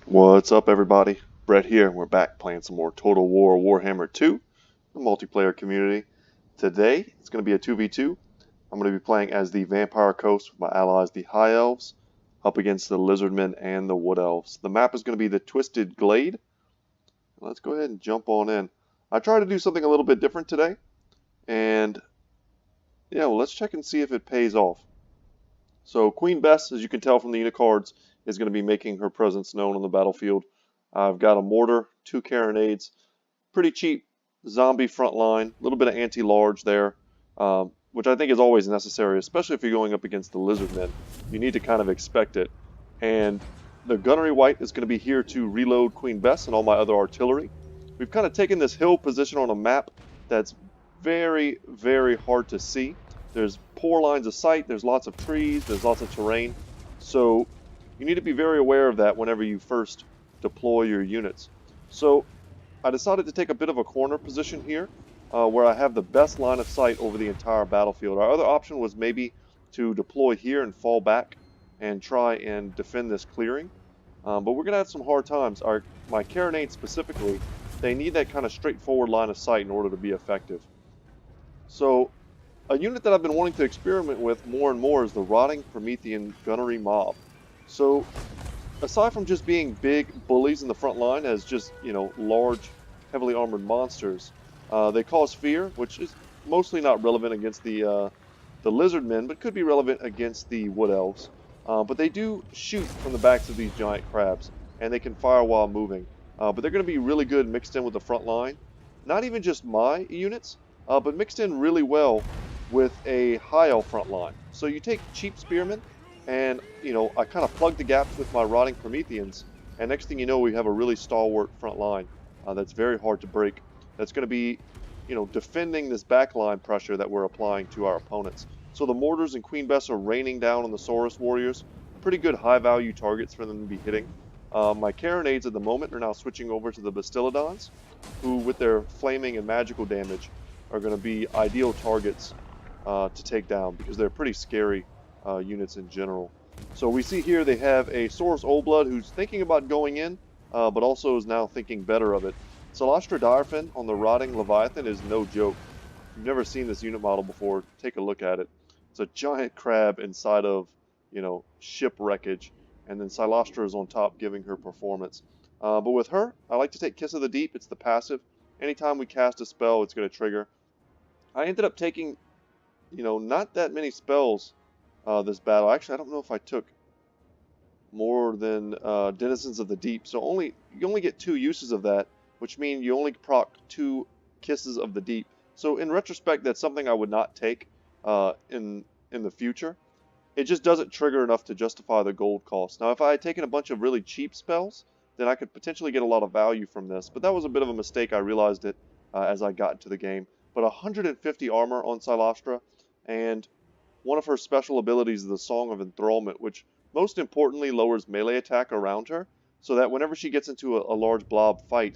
What's up, everybody? Brett here. We're back playing some more Total War Warhammer 2, the multiplayer community. Today, it's going to be a 2v2. I'm going to be playing as the Vampire Coast with my allies, the High Elves, up against the Lizardmen and the Wood Elves. The map is going to be the Twisted Glade. Let's go ahead and jump on in. I tried to do something a little bit different today, and yeah, well, let's check and see if it pays off. So Queen Bess, as you can tell from the unit cards, is going to be making her presence known on the battlefield. I've got a mortar, 2 carronades, pretty cheap zombie front line, a little bit of anti-large there, which I think is always necessary, especially if you're going up against the Lizardmen. You need to kind of expect it. And the Gunnery White is going to be here to reload Queen Bess and all my other artillery. We've kind of taken this hill position on a map that's very, very hard to see. There's poor lines of sight, there's lots of trees, there's lots of terrain. So you need to be very aware of that whenever you first deploy your units. So I decided to take a bit of a corner position here where I have the best line of sight over the entire battlefield. Our other option was maybe to deploy here and fall back and try and defend this clearing. But we're going to have some hard times. My carronades specifically, they need that kind of straightforward line of sight in order to be effective. So a unit that I've been wanting to experiment with more and more is the Rotting Promethean Gunnery Mob. So aside from just being big bullies in the front line as just, large, heavily armored monsters, they cause fear, which is mostly not relevant against the Lizardmen, but could be relevant against the Wood Elves. But they do shoot from the backs of these giant crabs, and they can fire while moving. But they're going to be really good mixed in with the front line. Not even just my units, but mixed in really well with a High Elf front line. So you take cheap spearmen, and, I kind of plug the gaps with my Rotting Prometheans, and next thing you know, we have a really stalwart front line that's very hard to break. That's going to be, defending this backline pressure that we're applying to our opponents. So the mortars and Queen Bess are raining down on the Saurus warriors. Pretty good high-value targets for them to be hitting. My carronades at the moment are now switching over to the Bastiladons, who, with their flaming and magical damage, are going to be ideal targets to take down because they're pretty scary units in general. So we see here they have a Saurus Oldblood who's thinking about going in, but also is now thinking better of it. Cylostra Direfin on the Rotting Leviathan is no joke. If you've never seen this unit model before, take a look at it. It's a giant crab inside of, ship wreckage, and then Cylostra is on top giving her performance. But with her, I like to take Kiss of the Deep. It's the passive. Anytime we cast a spell, it's going to trigger. I ended up taking, not that many spells this battle. Actually, I don't know if I took more than Denizens of the Deep. So you only get 2 uses of that, which means you only proc 2 Kisses of the Deep. So in retrospect, that's something I would not take in the future. It just doesn't trigger enough to justify the gold cost. Now, if I had taken a bunch of really cheap spells, then I could potentially get a lot of value from this. But that was a bit of a mistake. I realized it as I got into the game. But 150 armor on Cylostra, and one of her special abilities is the Song of Enthrallment, which most importantly lowers melee attack around her, so that whenever she gets into a large blob fight,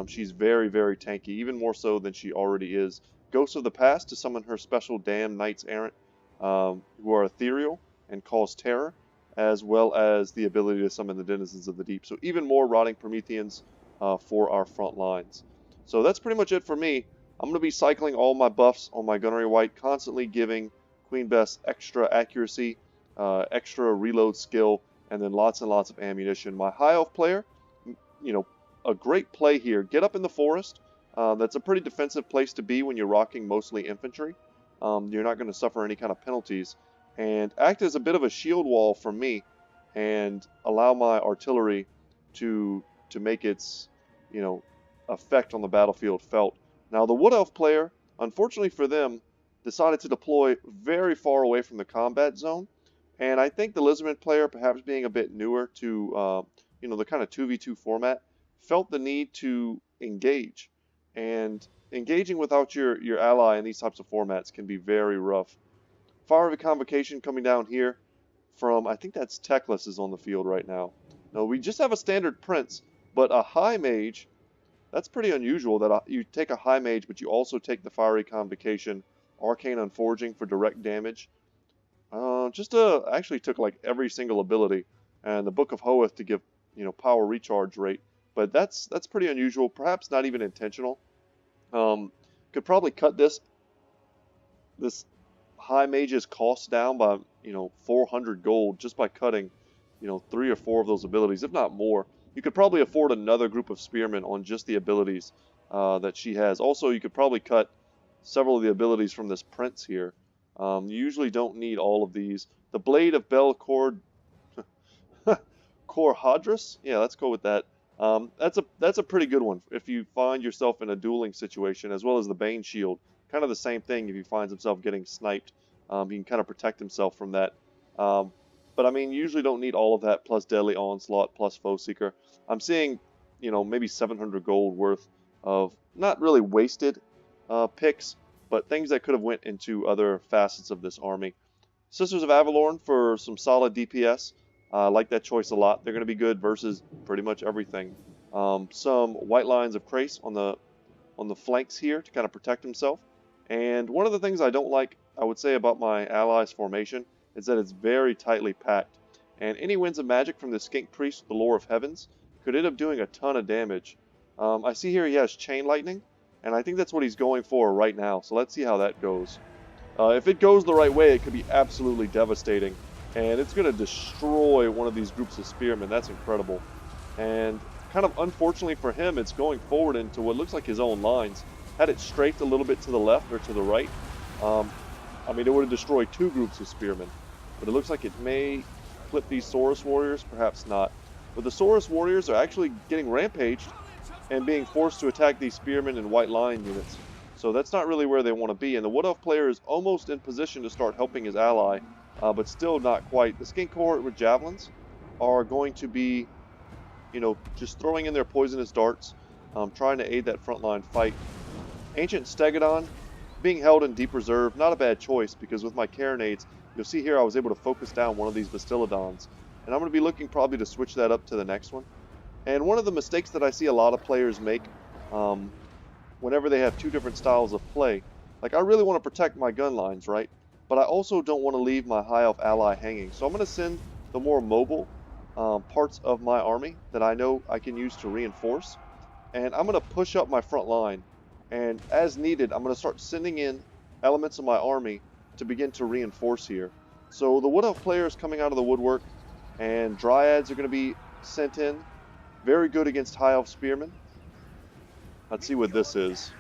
she's very, very tanky, even more so than she already is. Ghosts of the Past to summon her special Damned Knights Errant, who are ethereal and cause terror, as well as the ability to summon the Denizens of the Deep. So even more Rotting Prometheans for our front lines. So that's pretty much it for me. I'm going to be cycling all my buffs on my Gunnery White, constantly giving Queen Bess extra accuracy, extra reload skill, and then lots and lots of ammunition. My High Elf player, a great play here. Get up in the forest. That's a pretty defensive place to be when you're rocking mostly infantry. You're not going to suffer any kind of penalties. And act as a bit of a shield wall for me and allow my artillery to make its, effect on the battlefield felt. Now, the Wood Elf player, unfortunately for them, decided to deploy very far away from the combat zone. And I think the Lizardman player, perhaps being a bit newer to, the kind of 2v2 format, felt the need to engage. And engaging without your ally in these types of formats can be very rough. Fire of a Convocation coming down here from, I think that's Teclis is on the field right now. No, we just have a standard Prince, but a High Mage, that's pretty unusual that you take a High Mage, but you also take the Fiery Convocation, Arcane Unforging for direct damage. Actually took like every single ability, and the Book of Hoeth to give power recharge rate, but that's pretty unusual. Perhaps not even intentional. Could probably cut this high mage's cost down by 400 gold just by cutting 3 or 4 of those abilities, if not more. You could probably afford another group of spearmen on just the abilities that she has. Also, you could probably cut several of the abilities from this prince here. You usually don't need all of these. The Blade of Belcord Corhadris? Yeah, let's go with that. That's a pretty good one if you find yourself in a dueling situation, as well as the Bane Shield. Kind of the same thing if he finds himself getting sniped. He can kind of protect himself from that. But I mean, you usually don't need all of that, plus Deadly Onslaught, plus Foe Seeker. I'm seeing, maybe 700 gold worth of not really wasted picks, but things that could have went into other facets of this army. Sisters of Avalorn for some solid DPS. I like that choice a lot. They're going to be good versus pretty much everything. Some White Lions of Crace on the flanks here to kind of protect himself. And one of the things I don't like, I would say, about my allies' formation is that it's very tightly packed. And any winds of magic from the Skink Priest with the Lore of Heavens could end up doing a ton of damage. I see here he has Chain Lightning, and I think that's what he's going for right now. So let's see how that goes. If it goes the right way, it could be absolutely devastating. And it's going to destroy one of these groups of spearmen. That's incredible. And kind of unfortunately for him, it's going forward into what looks like his own lines. Had it strafed a little bit to the left or to the right, I mean, it would have destroyed 2 groups of spearmen. But it looks like it may clip these Saurus warriors, perhaps not. But the Saurus warriors are actually getting rampaged and being forced to attack these spearmen and white lion units. So that's not really where they want to be. And the Wood Elf player is almost in position to start helping his ally, but still not quite. The Skink cohort with javelins are going to be, just throwing in their poisonous darts, trying to aid that frontline fight. Ancient Stegodon being held in deep reserve, not a bad choice, because with my Carronades, you'll see here I was able to focus down one of these Bastillodons. And I'm going to be looking probably to switch that up to the next one. And one of the mistakes that I see a lot of players make whenever they have 2 different styles of play, like I really want to protect my gun lines, right? But I also don't want to leave my High Elf ally hanging. So I'm going to send the more mobile parts of my army that I know I can use to reinforce. And I'm going to push up my front line. And as needed, I'm going to start sending in elements of my army to begin to reinforce here. So the Wood Elf player is coming out of the woodwork, and Dryads are going to be sent in. Very good against High Elf Spearmen. Let's see what this is.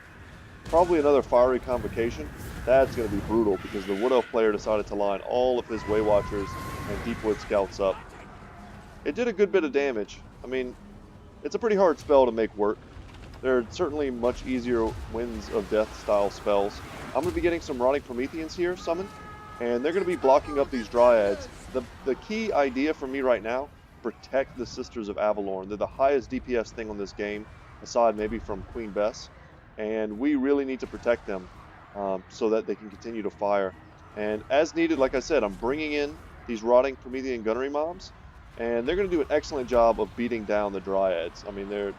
Probably another Fiery Convocation. That's going to be brutal because the Wood Elf player decided to line all of his Way Watchers and Deepwood Scouts up. It did a good bit of damage. I mean, it's a pretty hard spell to make work. There are certainly much easier Winds of Death style spells. I'm going to be getting some Rotting Prometheans here summoned, and they're going to be blocking up these Dryads. The key idea for me right now, protect the Sisters of Avalorn. They're the highest DPS thing on this game, aside maybe from Queen Bess, and we really need to protect them so that they can continue to fire. And as needed, like I said, I'm bringing in these Rotting Promethean gunnery mobs, and they're going to do an excellent job of beating down the Dryads. I mean, they're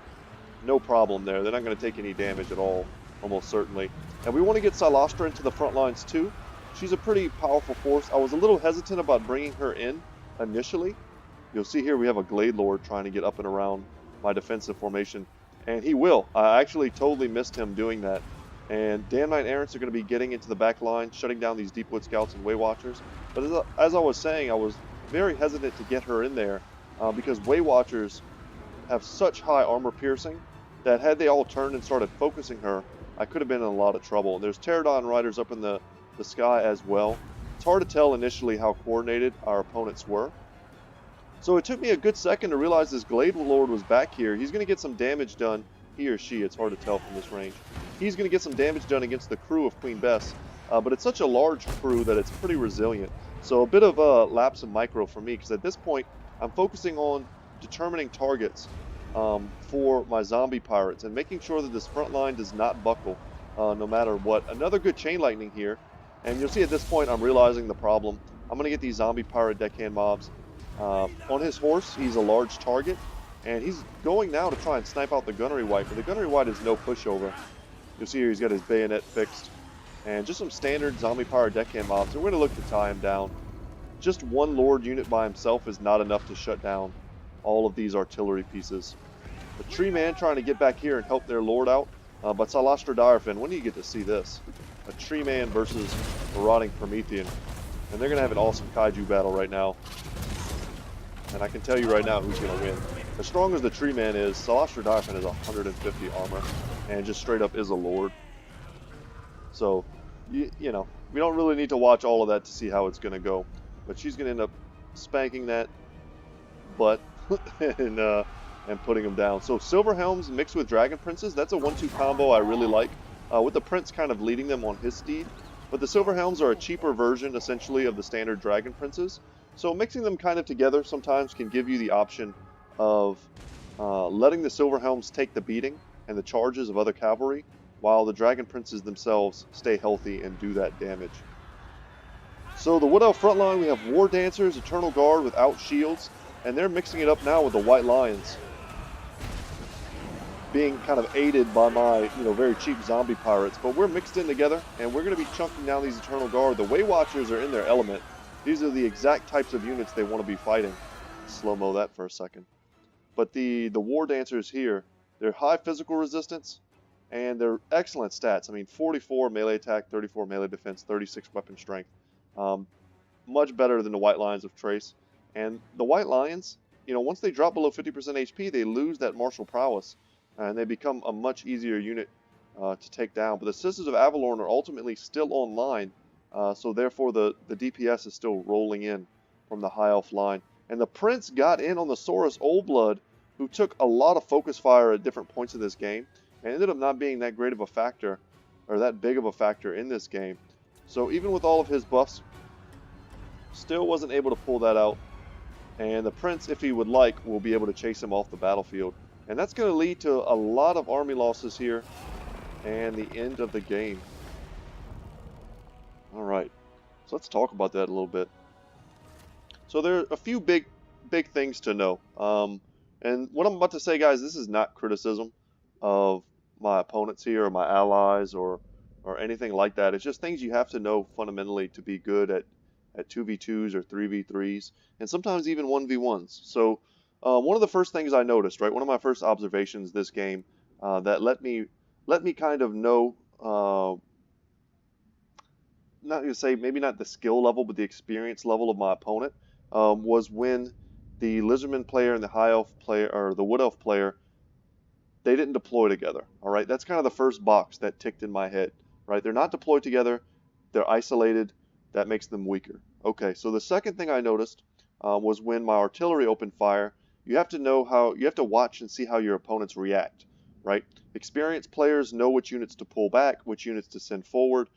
no problem there. They're not going to take any damage at all, almost certainly. And we want to get Cylostra into the front lines too. She's a pretty powerful force. I was a little hesitant about bringing her in initially. You'll see here we have a Glade Lord trying to get up and around my defensive formation, and he will. I actually totally missed him doing that. And Damn Knight Errants are going to be getting into the back line, shutting down these Deepwood Scouts and Way Watchers. But as I was saying, I was very hesitant to get her in there because Way Watchers have such high armor piercing that had they all turned and started focusing her, I could have been in a lot of trouble. And there's Pterodon Riders up in the sky as well. It's hard to tell initially how coordinated our opponents were. So it took me a good second to realize this Glade Lord was back here. He's going to get some damage done. He or she, it's hard to tell from this range. He's going to get some damage done against the crew of Queen Bess. But it's such a large crew that it's pretty resilient. So a bit of a lapse in micro for me, because at this point, I'm focusing on determining targets for my zombie pirates and making sure that this front line does not buckle no matter what. Another good Chain Lightning here, and you'll see at this point I'm realizing the problem. I'm going to get these zombie pirate deckhand mobs. On his horse, he's a large target, and he's going now to try and snipe out the Gunnery White, but the Gunnery White is no pushover. You'll see here he's got his bayonet fixed, and just some standard zombie pirate deckhand mobs, and we're going to look to tie him down. Just one Lord unit by himself is not enough to shut down all of these artillery pieces. The Tree Man trying to get back here and help their lord out, but Cylostra Direfin, when do you get to see this? A Tree Man versus a Rotting Promethean. And they're going to have an awesome kaiju battle right now. And I can tell you right now who's going to win. As strong as the Tree Man is, Cylostra Direfin has 150 armor and just straight up is a lord. So, you know, we don't really need to watch all of that to see how it's going to go. But she's going to end up spanking that butt and putting him down. So Silver Helms mixed with Dragon Princes, that's a 1-2 combo I really like. With the Prince kind of leading them on his steed. But the Silver Helms are a cheaper version, essentially, of the standard Dragon Princes. So mixing them kind of together sometimes can give you the option of letting the Silver Helms take the beating and the charges of other cavalry, while the Dragon Princes themselves stay healthy and do that damage. So the Wood Elf front line, we have War Dancers, Eternal Guard without shields, and they're mixing it up now with the White Lions, being kind of aided by my, very cheap zombie pirates. But we're mixed in together, and we're going to be chunking down these Eternal Guard. The Way Watchers are in their element. These are the exact types of units they want to be fighting. Slow-mo that for a second. But the War Dancers here, they're high physical resistance, and they're excellent stats. I mean, 44 melee attack, 34 melee defense, 36 weapon strength. Much better than the White Lions of Trace. And the White Lions, once they drop below 50% HP, they lose that martial prowess, and they become a much easier unit to take down. But the Sisters of Avalorn are ultimately still online, so therefore the DPS is still rolling in from the High Elf line. And the Prince got in on the Saurus Oldblood, who took a lot of focus fire at different points of this game, and ended up not being that great of a factor, or that big of a factor in this game. So even with all of his buffs, still wasn't able to pull that out. And the Prince, if he would like, will be able to chase him off the battlefield. And that's going to lead to a lot of army losses here, and the end of the game. Alright, so let's talk about that a little bit. So there are a few big things to know. And what I'm about to say, guys, this is not criticism of my opponents here, or my allies, or anything like that. It's just things you have to know fundamentally to be good at 2v2s or 3v3s, and sometimes even 1v1s. So one of the first things I noticed, right, one of my first observations this game that let me kind of know, not going to say maybe not the skill level, but the experience level of my opponent, was when the Lizardman player and the High Elf player, or the Wood Elf player, they didn't deploy together. All right, that's kind of the first box that ticked in my head. Right, they're not deployed together, they're isolated. That makes them weaker. Okay, so the second thing I noticed was when my artillery opened fire. You have to watch and see how your opponents react. Right, experienced players know which units to pull back, which units to send forward.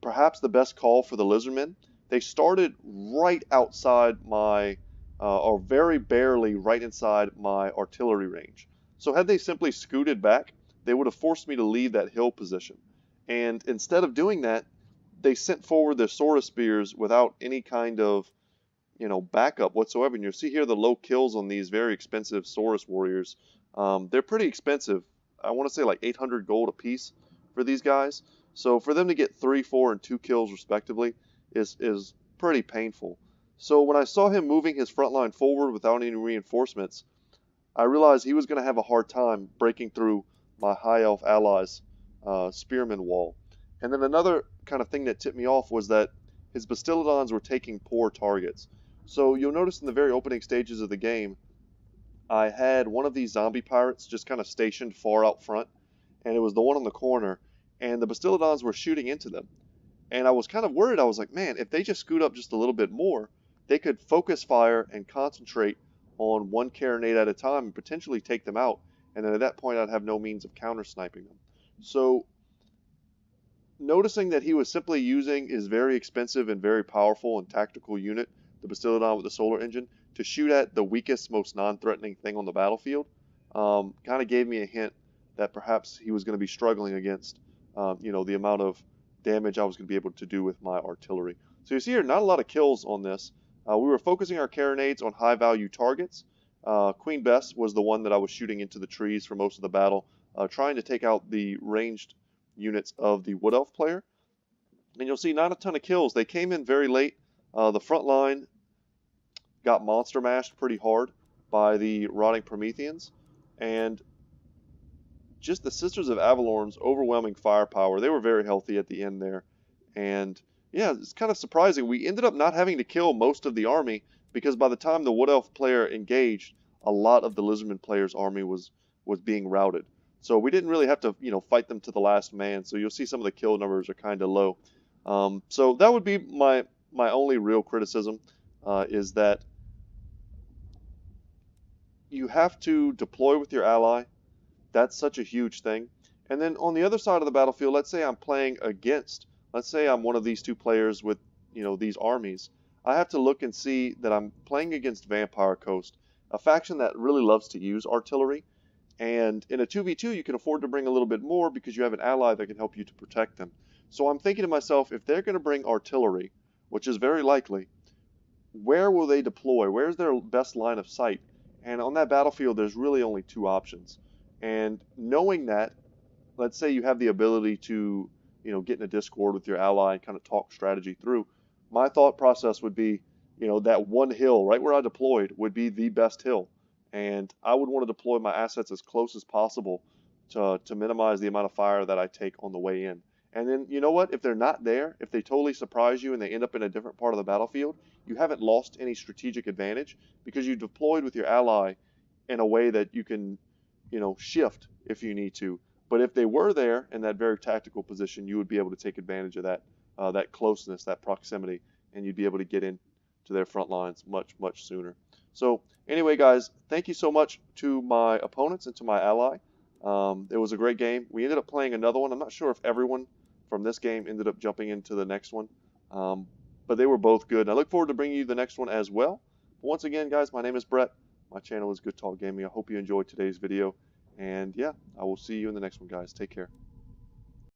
Perhaps the best call for the Lizardmen, they started right outside my, or very barely right inside my artillery range. So had they simply scooted back, they would have forced me to leave that hill position. And instead of doing that, they sent forward their Saurus Spears without any kind of, backup whatsoever. And you'll see here the low kills on these very expensive Saurus Warriors. They're pretty expensive. I want to say like 800 gold a piece for these guys. So for them to get 3, 4, and 2 kills respectively is pretty painful. So when I saw him moving his front line forward without any reinforcements, I realized he was going to have a hard time breaking through my High Elf allies' spearman wall. And then another kind of thing that tipped me off was that his Bastiladons were taking poor targets. So you'll notice in the very opening stages of the game, I had one of these zombie pirates just kind of stationed far out front, and it was the one on the corner, and the Bastiladons were shooting into them. And I was kind of worried. I was like, man, if they just scoot up just a little bit more, they could focus fire and concentrate on one carronade at a time and potentially take them out. And then at that point, I'd have no means of counter-sniping them. So noticing that he was simply using his very expensive and very powerful and tactical unit, the Bastiladon with the solar engine, to shoot at the weakest, most non-threatening thing on the battlefield, kind of gave me a hint that perhaps he was going to be struggling against, the amount of damage I was going to be able to do with my artillery. So you see here, not a lot of kills on this. We were focusing our carronades on high-value targets. Queen Bess was the one that I was shooting into the trees for most of the battle, trying to take out the ranged units of the Wood Elf player. And you'll see not a ton of kills. They came in very late. The front line got monster mashed pretty hard. by the Rotting Prometheans, and just the Sisters of Avalorn's overwhelming firepower. They were very healthy at the end there, and yeah, it's kind of surprising. We ended up not having to kill most of the army because by the time the Wood Elf player engaged, a lot of the Lizardman player's army was being routed. So we didn't really have to, fight them to the last man. So you'll see some of the kill numbers are kind of low. So that would be my only real criticism, is that you have to deploy with your ally. That's such a huge thing. And then on the other side of the battlefield, let's say I'm playing against, let's say I'm one of these two players with, these armies. I have to look and see that I'm playing against Vampire Coast, a faction that really loves to use artillery. And in a 2v2, you can afford to bring a little bit more because you have an ally that can help you to protect them. So I'm thinking to myself, if they're going to bring artillery, which is very likely, where will they deploy? Where's their best line of sight? And on that battlefield, there's really only two options. And knowing that, let's say you have the ability to, get in a Discord with your ally and kind of talk strategy through, my thought process would be, that one hill right where I deployed would be the best hill. And I would want to deploy my assets as close as possible to minimize the amount of fire that I take on the way in. And then, you know what? If they're not there, if they totally surprise you and they end up in a different part of the battlefield, you haven't lost any strategic advantage because you deployed with your ally in a way that you can, shift if you need to. But if they were there in that very tactical position, you would be able to take advantage of that, that closeness, that proximity, and you'd be able to get into their front lines much, much sooner. So anyway, guys, thank you so much to my opponents and to my ally. It was a great game. We ended up playing another one. I'm not sure if everyone from this game ended up jumping into the next one, but they were both good. And I look forward to bringing you the next one as well. But once again, guys, my name is Brett. My channel is Good Talk Gaming. I hope you enjoyed today's video. And yeah, I will see you in the next one, guys. Take care.